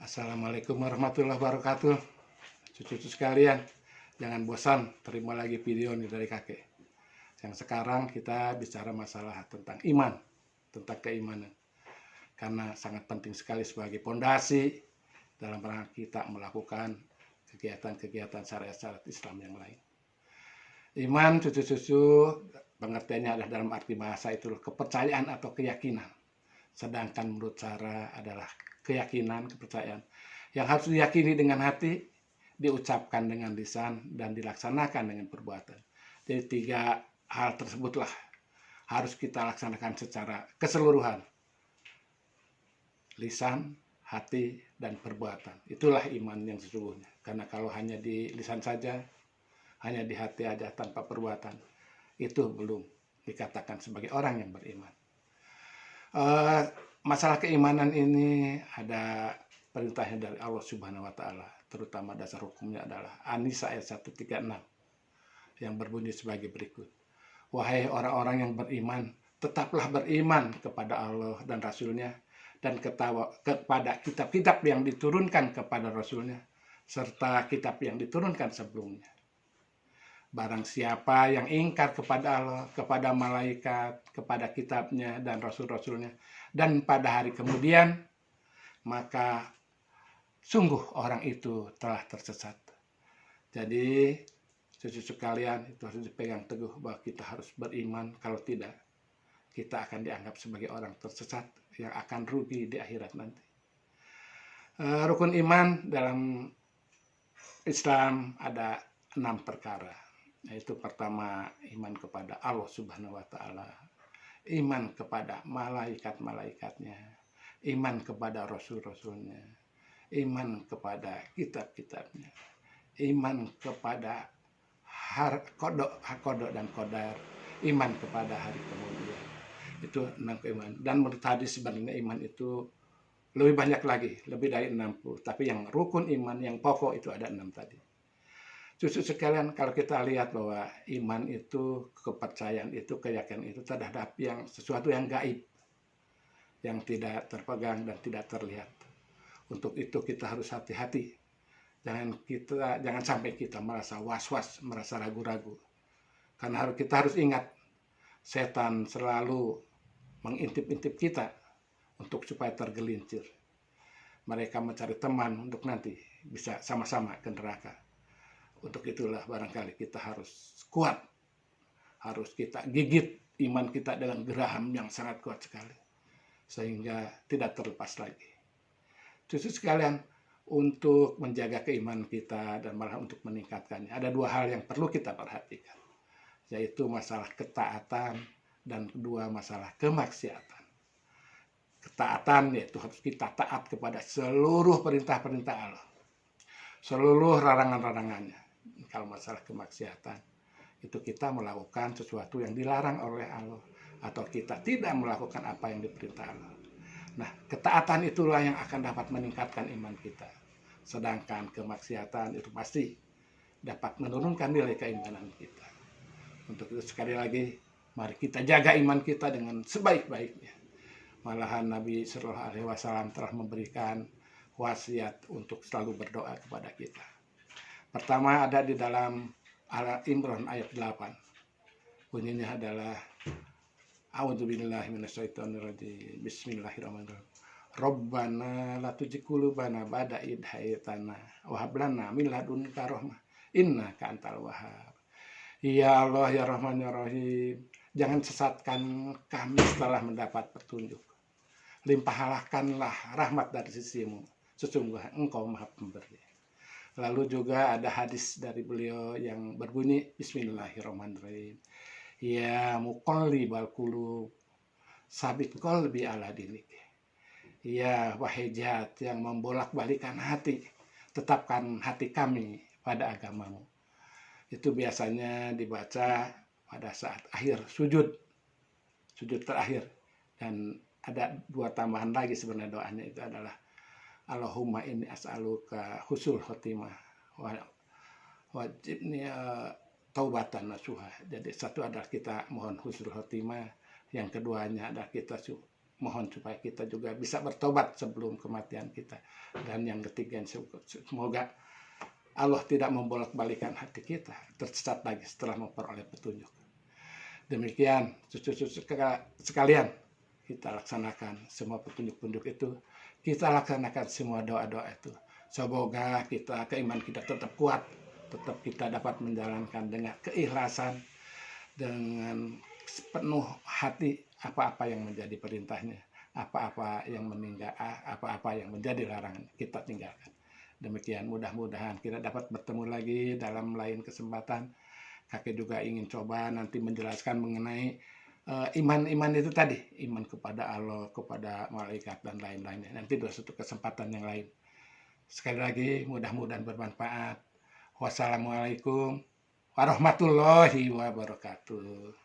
Assalamualaikum warahmatullahi wabarakatuh. Cucu-cucu sekalian, jangan bosan terima lagi video ini dari kakek. Yang sekarang kita bicara masalah tentang iman, tentang keimanan. Karena sangat penting sekali sebagai pondasi dalam rangka kita melakukan kegiatan-kegiatan syariat Islam yang lain. Iman, cucu-cucu, pengertiannya adalah dalam arti bahasa itu kepercayaan atau keyakinan. Sedangkan menurut cara adalah keyakinan, kepercayaan yang harus diyakini dengan hati, diucapkan dengan lisan, dan dilaksanakan dengan perbuatan. Jadi tiga hal tersebutlah harus kita laksanakan secara keseluruhan. Lisan, hati, dan perbuatan. Itulah iman yang sesungguhnya. Karena kalau hanya di lisan saja, hanya di hati aja tanpa perbuatan, itu belum dikatakan sebagai orang yang beriman. Masalah keimanan ini ada perintahnya dari Allah Subhanahu wa Ta'ala, terutama dasar hukumnya adalah An-Nisa ayat 136 yang berbunyi sebagai berikut. Wahai orang-orang yang beriman, tetaplah beriman kepada Allah dan Rasul-Nya dan kepada kitab-kitab yang diturunkan kepada Rasul-Nya serta kitab yang diturunkan sebelumnya. Barang siapa yang ingkar kepada Allah, kepada malaikat, kepada kitabnya dan rasul-rasulnya, dan pada hari kemudian, maka sungguh orang itu telah tersesat. Jadi, cucu-cucu kalian itu harus dipegang teguh bahwa kita harus beriman. Kalau tidak, kita akan dianggap sebagai orang tersesat yang akan rugi di akhirat nanti. Rukun iman dalam Islam ada 6 perkara. Yaitu pertama, iman kepada Allah Subhanahu wa Ta'ala, iman kepada malaikat-malaikatnya, iman kepada rasul-rasulnya, iman kepada kitab-kitabnya, iman kepada kodok dan qadar, iman kepada hari kemudian. Itu 6 keimanan. Dan menurut hadis sebenarnya iman itu lebih banyak lagi, lebih dari 60. Tapi yang rukun iman, yang pokok itu ada 6 tadi. Cucu sekalian, kalau kita lihat bahwa iman itu, kepercayaan itu, keyakinan itu terhadap yang sesuatu yang gaib, yang tidak terpegang dan tidak terlihat. Untuk itu kita harus hati-hati. Jangan sampai kita merasa was-was, merasa ragu-ragu. Karena kita harus ingat, setan selalu mengintip-intip kita untuk supaya tergelincir. Mereka mencari teman untuk nanti bisa sama-sama ke neraka. Untuk itulah barangkali kita harus kuat, harus kita gigit iman kita dengan geraham yang sangat kuat sekali, sehingga tidak terlepas lagi. Cucu sekalian, untuk menjaga keimanan kita dan malah untuk meningkatkannya, ada 2 hal yang perlu kita perhatikan, yaitu masalah ketaatan dan kedua masalah kemaksiatan. Ketaatan yaitu harus kita taat kepada seluruh perintah-perintah Allah, seluruh larangan-larangannya. Kalau masalah kemaksiatan, itu kita melakukan sesuatu yang dilarang oleh Allah, atau kita tidak melakukan apa yang diperintah Allah. Nah, ketaatan itulah yang akan dapat meningkatkan iman kita. Sedangkan kemaksiatan itu pasti dapat menurunkan nilai keimanan kita. Untuk itu sekali lagi, mari kita jaga iman kita dengan sebaik-baiknya. Malahan Nabi Shallallahu Alaihi Wasallam telah memberikan wasiat untuk selalu berdoa kepada kita. Pertama ada di dalam Al-Imran ayat 8. Bunyinya adalah A'udzubillahi minasyaitonirrajim. Bismillahirrahmanirrahim. Rabbana la tuzigh qulubana ba'da idh hadaytana wa hab lana min ladunka rahmah innaka antal wahhab. Ya Allah, ya Rahman, ya Rahim, jangan sesatkan kami setelah mendapat petunjuk. Limpahkanlah rahmat dari sisimu, sesungguhnya Engkau Maha Pemberi. Lalu juga ada hadis dari beliau yang berbunyi Bismillahirrahmanirrahim. Ya muqallibal qulub, sabit qalbi ala dinik. Ya wahai Jat yang membolak-balikan hati, tetapkan hati kami pada agamamu. Itu biasanya dibaca pada saat akhir sujud terakhir. Dan ada 2 tambahan lagi sebenarnya doanya, itu adalah Allahumma inni as'aluka husnul khotimah wajibni taubatan nasuha. Jadi satu adalah kita mohon husnul khotimah, yang keduanya adalah kita mohon supaya kita juga bisa bertobat sebelum kematian kita. Dan yang ketiga, semoga Allah tidak membolak-balikan hati kita tersesat lagi setelah memperoleh petunjuk. Demikian cucu-cucu sekalian, kita laksanakan semua petunjuk-petunjuk itu, kita laksanakan semua doa-doa itu. Semoga keimanan kita tetap kuat, tetap kita dapat menjalankan dengan keikhlasan, dengan penuh hati apa-apa yang menjadi perintahnya, apa-apa yang menjadi larangan kita tinggalkan. Demikian, mudah-mudahan kita dapat bertemu lagi dalam lain kesempatan. Kakek juga ingin coba nanti menjelaskan mengenai iman itu tadi, iman kepada Allah, kepada malaikat dan lain-lainnya. Nanti di suatu kesempatan yang lain. Sekali lagi mudah-mudahan bermanfaat. Wassalamualaikum warahmatullahi wabarakatuh.